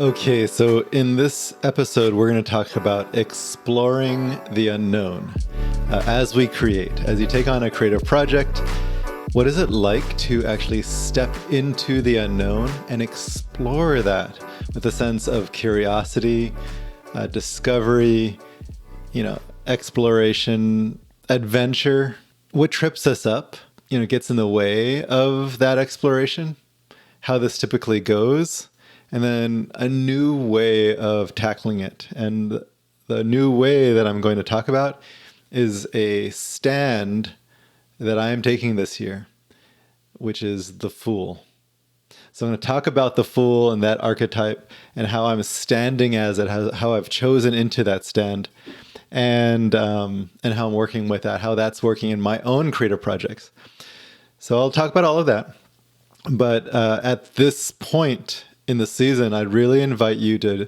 Okay, so in this episode, we're going to talk about exploring the unknown as we create. As you take on a creative project, what is it like to actually step into the unknown and explore that with a sense of curiosity, discovery, exploration, adventure? What trips us up, gets in the way of that exploration, how this typically goes, and then a new way of tackling it. And the new way that I'm going to talk about is a stand that I am taking this year, which is the Fool. So I'm going to talk about the Fool and that archetype and how I'm standing as it, how I've chosen into that stand, and how I'm working with that, how that's working in my own creative projects. So I'll talk about all of that. But at this point in the season, I'd really invite you to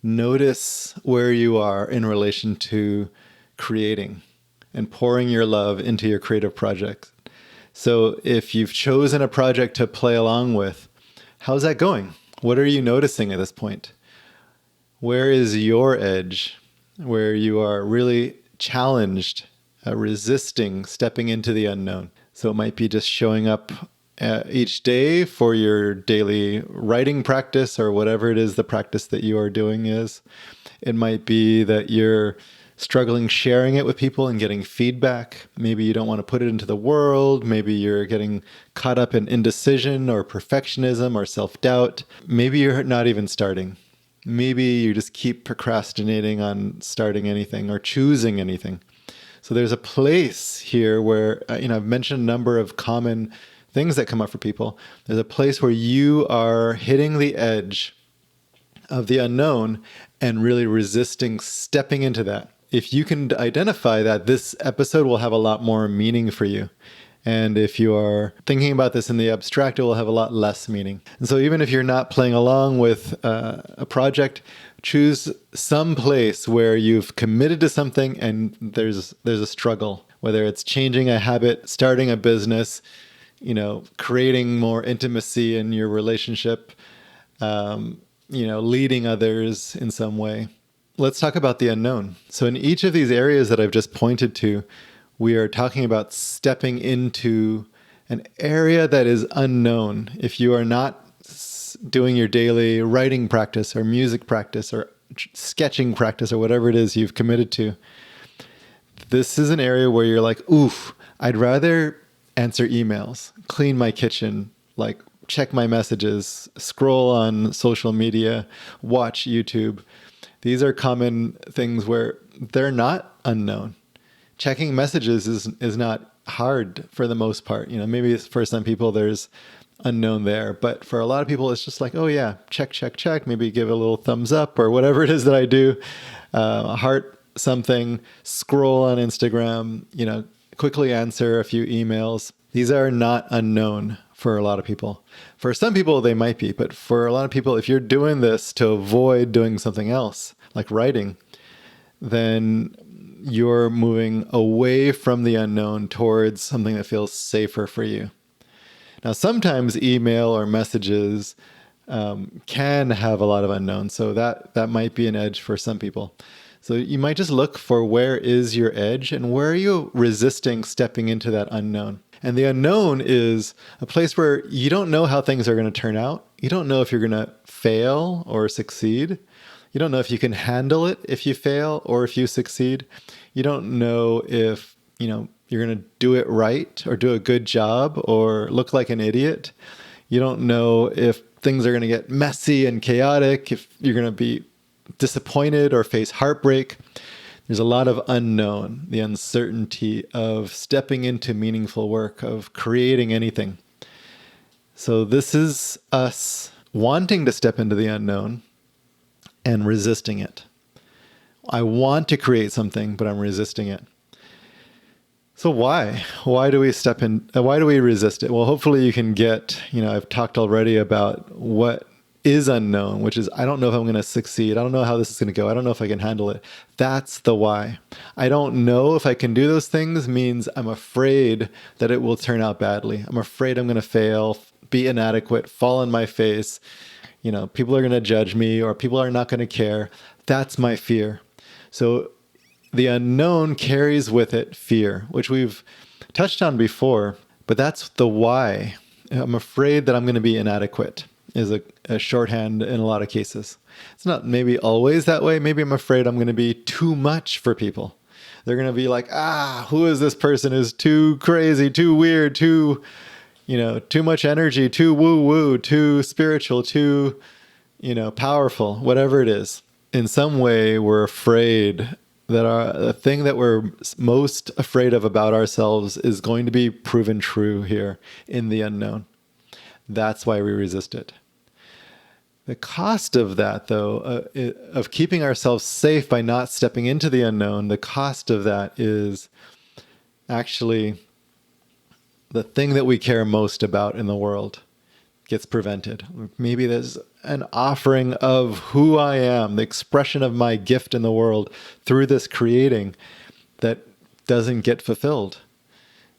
notice where you are in relation to creating and pouring your love into your creative projects. So if you've chosen a project to play along with, how's that going? What are you noticing at this point? Where is your edge where you are really challenged, resisting stepping into the unknown? So it might be just showing up each day for your daily writing practice or whatever it is the practice that you are doing is. It might be that you're struggling sharing it with people and getting feedback. Maybe you don't want to put it into the world. Maybe you're getting caught up in indecision or perfectionism or self-doubt. Maybe you're not even starting. Maybe you just keep procrastinating on starting anything or choosing anything. So there's a place here where, I've mentioned a number of common things that come up for people. There's a place where you are hitting the edge of the unknown and really resisting stepping into that. If you can identify that, this episode will have a lot more meaning for you. And if you are thinking about this in the abstract, it will have a lot less meaning. And so even if you're not playing along with a project, choose some place where you've committed to something and there's a struggle, whether it's changing a habit, starting a business, creating more intimacy in your relationship, leading others in some way. Let's talk about the unknown. So in each of these areas that I've just pointed to, we are talking about stepping into an area that is unknown. If you are not doing your daily writing practice or music practice or sketching practice or whatever it is you've committed to, this is an area where you're like, oof, I'd rather answer emails, clean my kitchen, check my messages, scroll on social media, watch YouTube. These are common things where they're not unknown. Checking messages is not hard for the most part. Maybe for some people there's unknown there, but for a lot of people it's just like, oh yeah, check. Maybe give a little thumbs up or whatever it is that I do. Heart something, scroll on Instagram, quickly answer a few emails. These are not unknown for a lot of people. For some people, they might be, but for a lot of people, if you're doing this to avoid doing something else, like writing, then you're moving away from the unknown towards something that feels safer for you. Now, sometimes email or messages can have a lot of unknown, so that might be an edge for some people. So you might just look for where is your edge and where are you resisting stepping into that unknown. And the unknown is a place where you don't know how things are going to turn out. You don't know if you're going to fail or succeed. You don't know if you can handle it if you fail or if you succeed. You don't know if, you're going to do it right or do a good job or look like an idiot. You don't know if things are going to get messy and chaotic, if you're going to be disappointed or face heartbreak. There's a lot of unknown, the uncertainty of stepping into meaningful work, of creating anything. So this is us wanting to step into the unknown and resisting it. I want to create something, but I'm resisting it. So why? Why do we step in? Why do we resist it? Well, hopefully you can get, I've talked already about what is unknown, which is, I don't know if I'm going to succeed. I don't know how this is going to go. I don't know if I can handle it. That's the why. I don't know if I can do those things means I'm afraid that it will turn out badly. I'm afraid I'm going to fail, be inadequate, fall on my face, People are going to judge me or people are not going to care. That's my fear. So the unknown carries with it fear, which we've touched on before, but that's the why. I'm afraid that I'm going to be inadequate is a shorthand in a lot of cases. It's not maybe always that way. Maybe I'm afraid I'm going to be too much for people. They're going to be like, who is this person who's too crazy, too weird, too much energy, too woo-woo, too spiritual, too, powerful, whatever it is. In some way, we're afraid that the thing that we're most afraid of about ourselves is going to be proven true here in the unknown. That's why we resist it. The cost of that, though, of keeping ourselves safe by not stepping into the unknown, the cost of that is actually the thing that we care most about in the world gets prevented. Maybe there's an offering of who I am, the expression of my gift in the world through this creating that doesn't get fulfilled.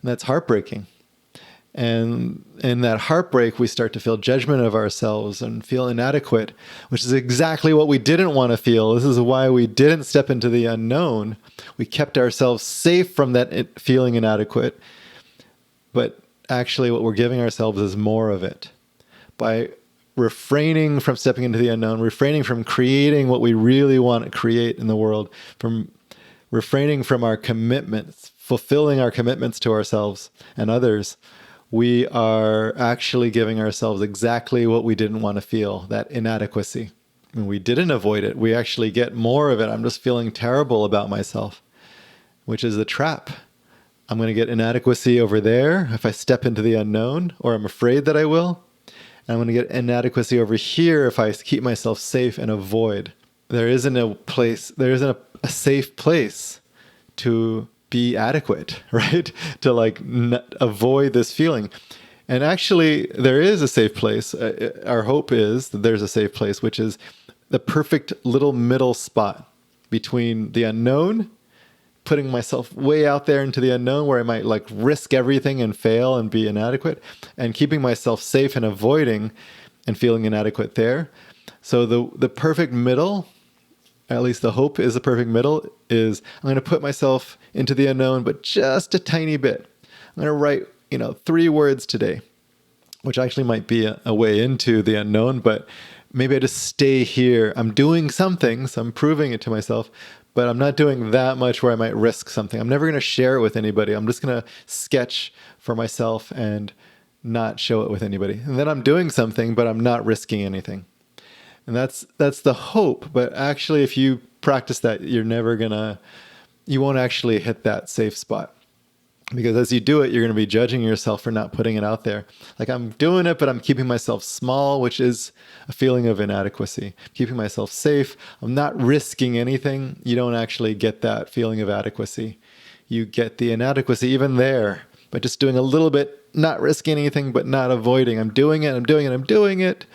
And that's heartbreaking. And in that heartbreak, we start to feel judgment of ourselves and feel inadequate, which is exactly what we didn't want to feel. This is why we didn't step into the unknown. We kept ourselves safe from that feeling inadequate. But actually what we're giving ourselves is more of it. By refraining from stepping into the unknown, refraining from creating what we really want to create in the world, from refraining from our commitments, fulfilling our commitments to ourselves and others, we are actually giving ourselves exactly what we didn't want to feel, that inadequacy. And we didn't avoid it. We actually get more of it. I'm just feeling terrible about myself, which is a trap. I'm going to get inadequacy over there if I step into the unknown, or I'm afraid that I will. And I'm going to get inadequacy over here if I keep myself safe and avoid. There isn't a safe place to be adequate, right? To avoid this feeling. And actually, there is a safe place. Our hope is that there's a safe place, which is the perfect little middle spot between the unknown, putting myself way out there into the unknown where I might risk everything and fail and be inadequate, and keeping myself safe and avoiding and feeling inadequate there. So the perfect middle, at least the hope is the perfect middle, is I'm going to put myself into the unknown, but just a tiny bit. I'm going to write, 3 words today, which actually might be a way into the unknown, but maybe I just stay here. I'm doing something, so I'm proving it to myself, but I'm not doing that much where I might risk something. I'm never going to share it with anybody. I'm just going to sketch for myself and not show it with anybody. And then I'm doing something, but I'm not risking anything. And that's the hope. But actually, if you practice that, you won't actually hit that safe spot. Because as you do it, you're going to be judging yourself for not putting it out there. I'm doing it, but I'm keeping myself small, which is a feeling of inadequacy. Keeping myself safe. I'm not risking anything. You don't actually get that feeling of adequacy. You get the inadequacy even there, but just doing a little bit, not risking anything, but not avoiding. I'm doing it,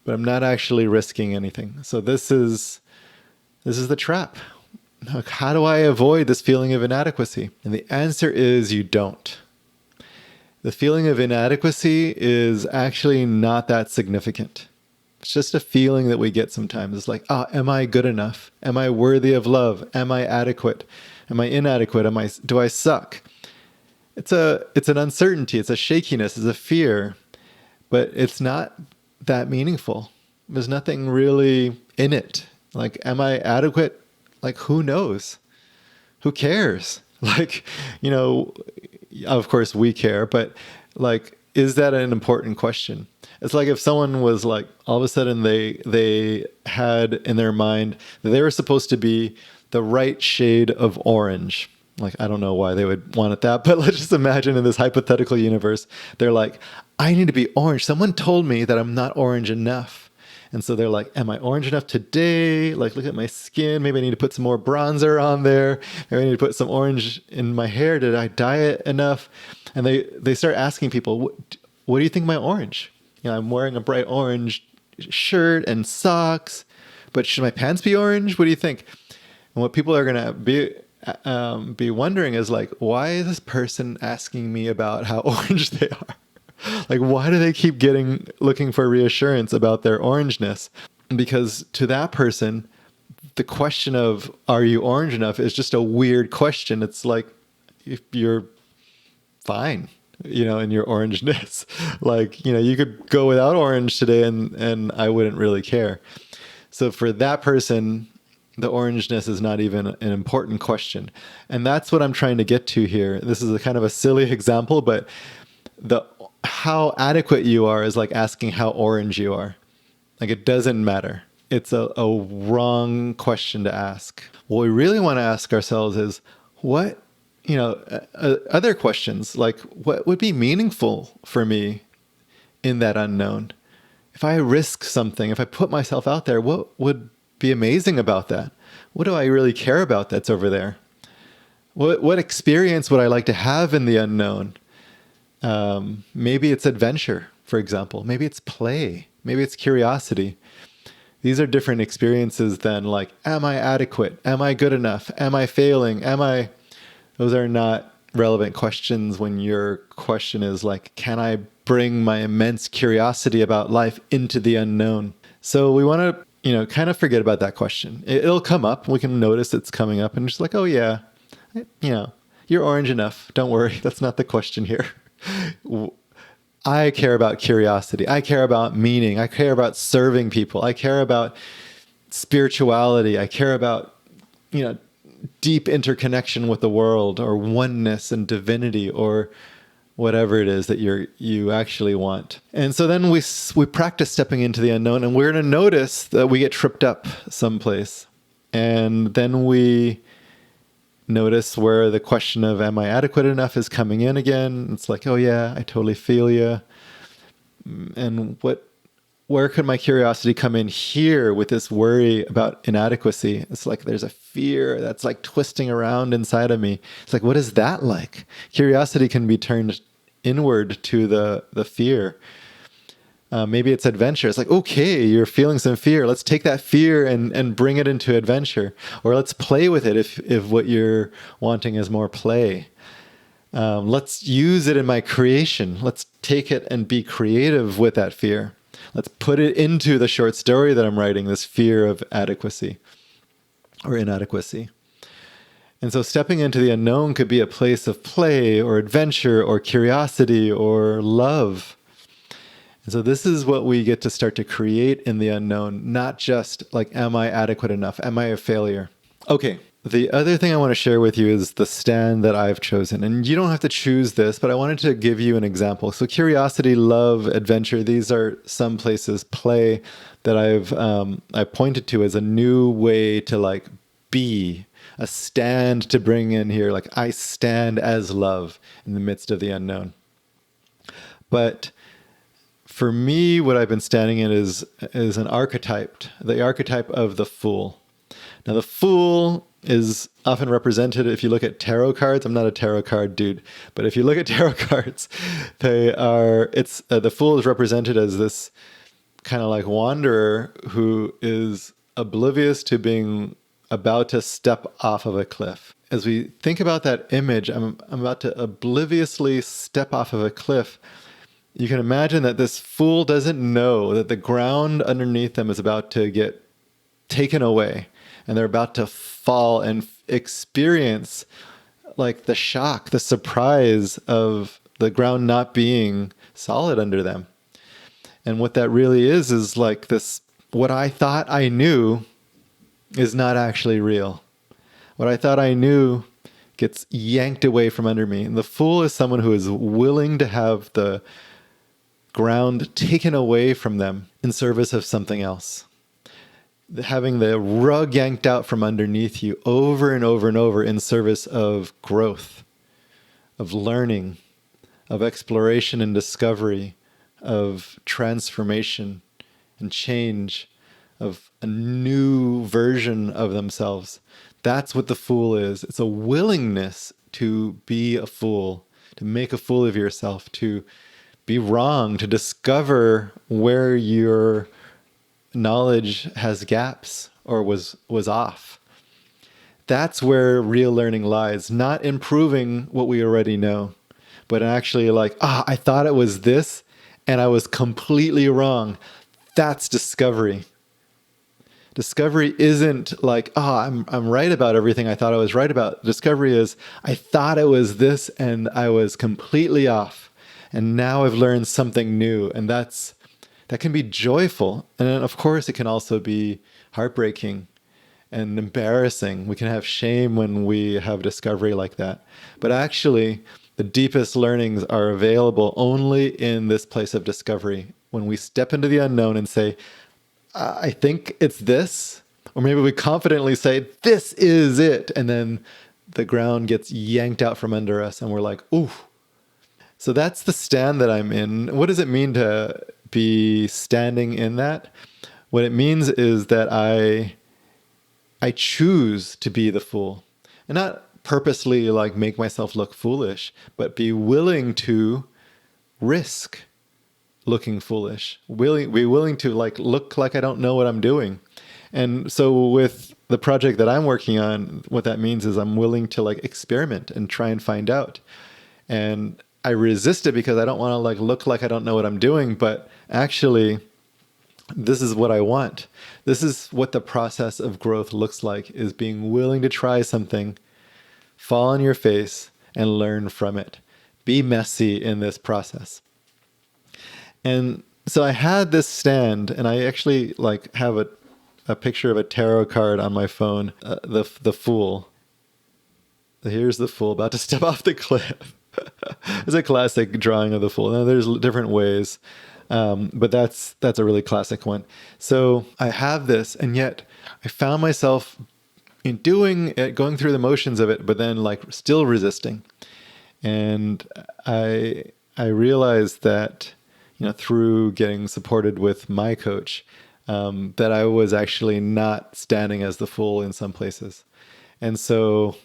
but I'm not actually risking anything. So this is the trap. How do I avoid this feeling of inadequacy? And the answer is you don't. The feeling of inadequacy is actually not that significant. It's just a feeling that we get sometimes. It's like, am I good enough? Am I worthy of love? Am I adequate? Am I inadequate? Do I suck? It's an uncertainty. It's a shakiness. It's a fear. But it's not that meaningful. There's nothing really in it. Am I adequate? Who knows? Who cares? Of course we care, but is that an important question? It's like if someone was all of a sudden they had in their mind that they were supposed to be the right shade of orange. I don't know why they would want it that, but let's just imagine in this hypothetical universe, they're I need to be orange. Someone told me that I'm not orange enough. And so they're am I orange enough today? Look at my skin. Maybe I need to put some more bronzer on there. Maybe I need to put some orange in my hair. Did I dye it enough? And they start asking people, what do you think my orange? I'm wearing a bright orange shirt and socks, but should my pants be orange? What do you think? And what people are going to be wondering is why is this person asking me about how orange they are? Like, why do they keep looking for reassurance about their orangeness? Because to that person, the question of, are you orange enough, is just a weird question. It's like, if you're fine, in your orangeness. Like, you could go without orange today and I wouldn't really care. So for that person, the orangeness is not even an important question. And that's what I'm trying to get to here. This is a kind of a silly example, but how adequate you are is like asking how orange you are. Like, it doesn't matter. It's a wrong question to ask. What we really want to ask ourselves is, what, other questions, like, what would be meaningful for me in that unknown? If I risk something, if I put myself out there, what would be amazing about that? What do I really care about that's over there? What experience would I like to have in the unknown? Maybe it's adventure, for example. Maybe it's play. Maybe it's curiosity. These are different experiences than like, am I adequate? Am I good enough? Am I failing? Those are not relevant questions when your question is like, can I bring my immense curiosity about life into the unknown? So we want to, kind of forget about that question. It'll come up. We can notice it's coming up and just like, oh yeah, you're orange enough. Don't worry. That's not the question here. I care about curiosity. I care about meaning. I care about serving people. I care about spirituality. I care about, deep interconnection with the world, or oneness and divinity, or whatever it is that you actually want. And so then we practice stepping into the unknown, and we're going to notice that we get tripped up someplace. And then we notice where the question of, am I adequate enough, is coming in again. It's like, oh yeah, I totally feel you. And where could my curiosity come in here with this worry about inadequacy? It's like there's a fear that's like twisting around inside of me. It's like, what is that like? Curiosity can be turned inward to the fear. Maybe it's adventure. It's like, okay, you're feeling some fear. Let's take that fear and bring it into adventure. Or let's play with it if what you're wanting is more play. Let's use it in my creation. Let's take it and be creative with that fear. Let's put it into the short story that I'm writing, this fear of adequacy or inadequacy. And so stepping into the unknown could be a place of play or adventure or curiosity or love. And so this is what we get to start to create in the unknown, not just like, am I adequate enough? Am I a failure? Okay. The other thing I want to share with you is the stand that I've chosen. And you don't have to choose this, but I wanted to give you an example. So curiosity, love, adventure, these are some places, play, that I pointed to as a new way to like be, a stand to bring in here. Like, I stand as love in the midst of the unknown. But for me, what I've been standing in is an archetype, the archetype of the fool. Now, the fool is often represented, if you look at tarot cards. I'm not a tarot card dude, but if you look at tarot cards, the fool is represented as this kind of like wanderer who is oblivious to being about to step off of a cliff. As we think about that image, I'm about to obliviously step off of a cliff. You can imagine that this fool doesn't know that the ground underneath them is about to get taken away, and they're about to fall and experience like the shock, the surprise of the ground not being solid under them. And what that really is like this, what I thought I knew is not actually real. What I thought I knew gets yanked away from under me. And the fool is someone who is willing to have the ground taken away from them in service of something else. Having the rug yanked out from underneath you over and over and over in service of growth, of learning, of exploration and discovery, of transformation and change, of a new version of themselves. That's what the fool is. It's a willingness to be a fool, to make a fool of yourself, to be wrong, to discover where your knowledge has gaps or was off. That's where real learning lies, not in proving what we already know, but actually like, I thought it was this and I was completely wrong. That's discovery. Discovery isn't like, I'm right about everything I thought I was right about. Discovery is, I thought it was this and I was completely off. And now I've learned something new. And that can be joyful. And then of course it can also be heartbreaking and embarrassing. We can have shame when we have discovery like that. But actually, the deepest learnings are available only in this place of discovery. When we step into the unknown and say, I think it's this, or maybe we confidently say, this is it. And then the ground gets yanked out from under us and we're like, ooh. So that's the stand that I'm in. What does it mean to be standing in that? What it means is that I choose to be the fool, and not purposely like make myself look foolish, but be willing to risk looking foolish, be willing to like look like I don't know what I'm doing. And so with the project that I'm working on, what that means is I'm willing to like experiment and try and find out. And I resist it because I don't want to like look like I don't know what I'm doing, but actually this is what I want. This is what the process of growth looks like, is being willing to try something, fall on your face, and learn from it. Be messy in this process. And so I had this stand, and I actually like have a picture of a tarot card on my phone, the Fool. Here's the Fool about to step off the cliff. It's a classic drawing of the Fool. Now there's different ways. But that's a really classic one. So I have this, and yet I found myself in doing it, going through the motions of it, but then like still resisting. And I realized that, through getting supported with my coach, that I was actually not standing as the fool in some places. And so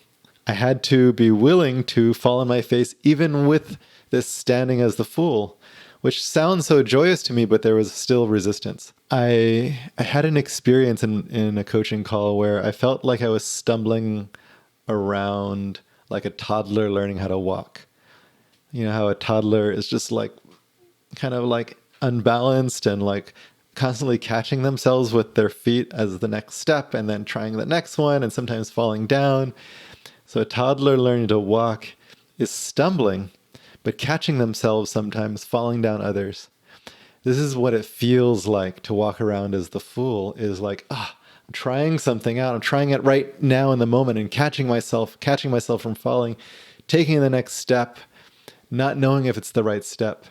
I had to be willing to fall on my face, even with this standing as the fool, which sounds so joyous to me, but there was still resistance. I had an experience in a coaching call where I felt like I was stumbling around like a toddler learning how to walk. You know how a toddler is just like kind of like unbalanced and like constantly catching themselves with their feet as the next step and then trying the next one and sometimes falling down. So a toddler learning to walk is stumbling, but catching themselves sometimes, falling down others. This is what it feels like to walk around as the fool, is like, I'm trying something out. I'm trying it right now in the moment and catching myself from falling, taking the next step, not knowing if it's the right step.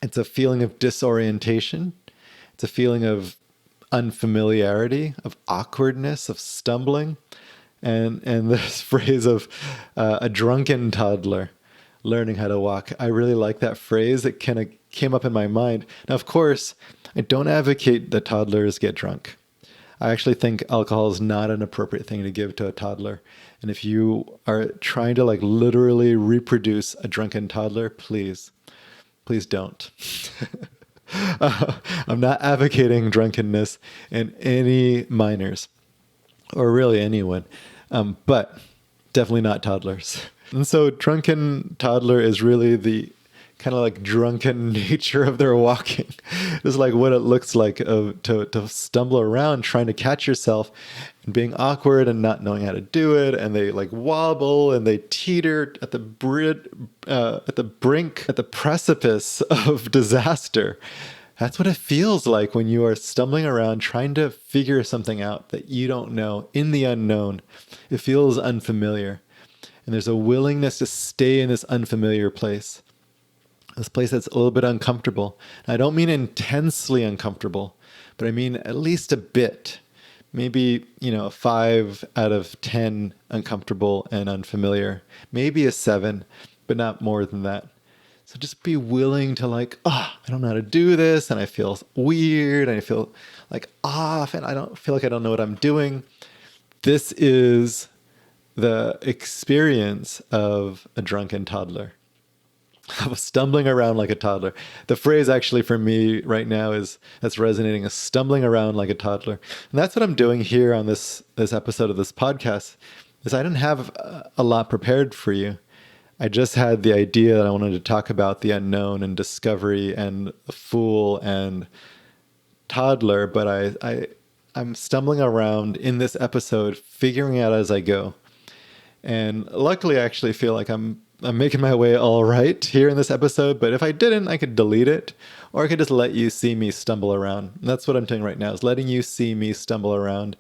It's a feeling of disorientation. It's a feeling of unfamiliarity, of awkwardness, of stumbling. And this phrase of a drunken toddler learning how to walk. I really like that phrase. It kind of came up in my mind. Now, of course, I don't advocate that toddlers get drunk. I actually think alcohol is not an appropriate thing to give to a toddler. And if you are trying to like literally reproduce a drunken toddler, please don't. I'm not advocating drunkenness in any minors, or really anyone, but definitely not toddlers. And so drunken toddler is really the kind of like drunken nature of their walking. It's like what it looks like to stumble around trying to catch yourself and being awkward and not knowing how to do it. And they like wobble and they teeter at the brink, at the precipice of disaster. That's what it feels like when you are stumbling around trying to figure something out that you don't know, in the unknown. It feels unfamiliar. And there's a willingness to stay in this unfamiliar place, this place that's a little bit uncomfortable. And I don't mean intensely uncomfortable, but I mean at least a bit. Maybe, a 5 out of 10 uncomfortable and unfamiliar. Maybe a 7, but not more than that. So just be willing to like, I don't know how to do this, and I feel weird, and I feel like off, and I don't feel like I don't know what I'm doing. This is the experience of a drunken toddler. of stumbling around like a toddler. The phrase actually for me right now that's resonating is stumbling around like a toddler. And that's what I'm doing here on this episode of this podcast, is I didn't have a lot prepared for you. I just had the idea that I wanted to talk about the unknown and discovery and the fool and toddler, but I'm stumbling around in this episode, figuring out as I go. And luckily, I actually feel like I'm making my way all right here in this episode. But if I didn't, I could delete it, or I could just let you see me stumble around. And that's what I'm doing right now, is letting you see me stumble around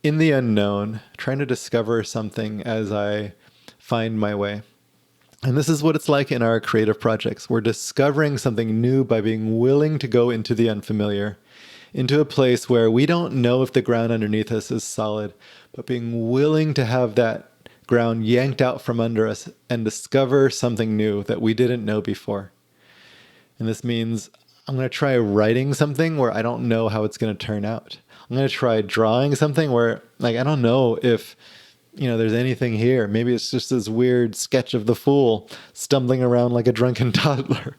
in the unknown, trying to discover something as I find my way. And this is what it's like in our creative projects. We're discovering something new by being willing to go into the unfamiliar, into a place where we don't know if the ground underneath us is solid, but being willing to have that ground yanked out from under us and discover something new that we didn't know before. And this means I'm going to try writing something where I don't know how it's going to turn out. I'm going to try drawing something where, like, I don't know if there's anything here. Maybe it's just this weird sketch of the fool stumbling around like a drunken toddler.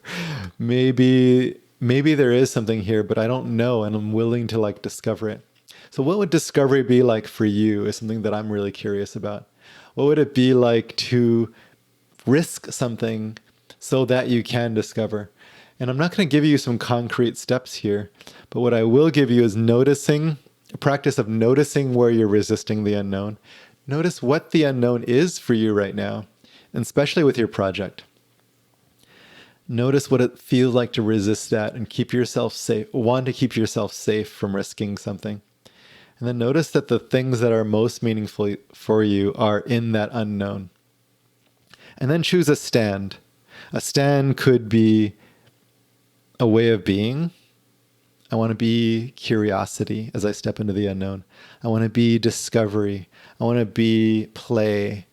Maybe there is something here, but I don't know, and I'm willing to discover it. So what would discovery be like for you is something that I'm really curious about. What would it be like to risk something so that you can discover? And I'm not going to give you some concrete steps here, but what I will give you is a practice of noticing where you're resisting the unknown. Notice what the unknown is for you right now, and especially with your project. Notice what it feels like to resist that and keep yourself safe, want to keep yourself safe from risking something. And then notice that the things that are most meaningful for you are in that unknown. And then choose a stand. A stand could be a way of being. I want to be curiosity as I step into the unknown. I want to be discovery. I want to be play,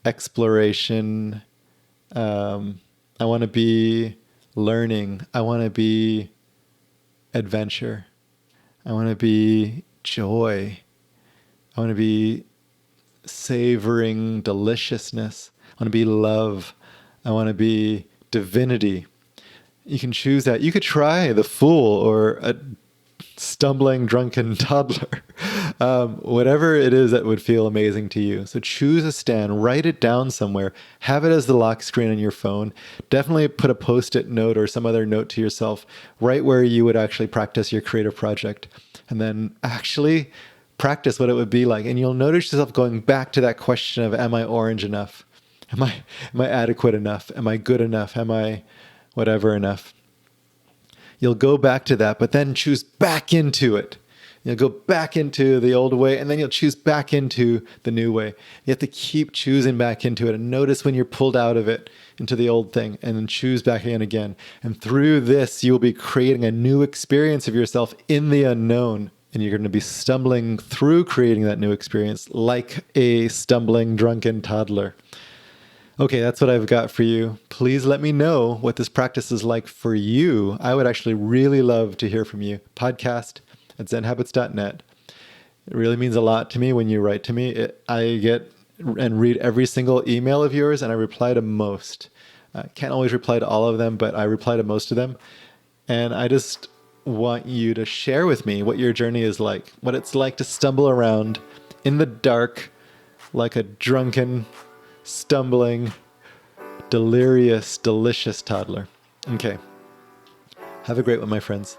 exploration. I want to be learning. I want to be adventure. I want to be joy. I want to be savoring deliciousness. I want to be love. I want to be divinity. You can choose that. You could try the fool or a stumbling drunken toddler. Whatever it is that would feel amazing to you. So choose a stand, write it down somewhere, have it as the lock screen on your phone. Definitely put a post-it note or some other note to yourself right where you would actually practice your creative project. And then actually practice what it would be like. And you'll notice yourself going back to that question of, am I orange enough? Am I adequate enough? Am I good enough? Am I whatever enough? You'll go back to that, but then choose back into it. You'll go back into the old way, and then you'll choose back into the new way. You have to keep choosing back into it, and notice when you're pulled out of it into the old thing, and then choose back in again. And through this, you'll be creating a new experience of yourself in the unknown, and you're going to be stumbling through creating that new experience like a stumbling drunken toddler. Okay, that's what I've got for you. Please let me know what this practice is like for you. I would actually really love to hear from you. podcast@zenhabits.net. It really means a lot to me when you write to me. I get and read every single email of yours, and I reply to most. I can't always reply to all of them, but I reply to most of them. And I just want you to share with me what your journey is like, what it's like to stumble around in the dark like a drunken, stumbling, delirious, delicious toddler. Okay. Have a great one, my friends.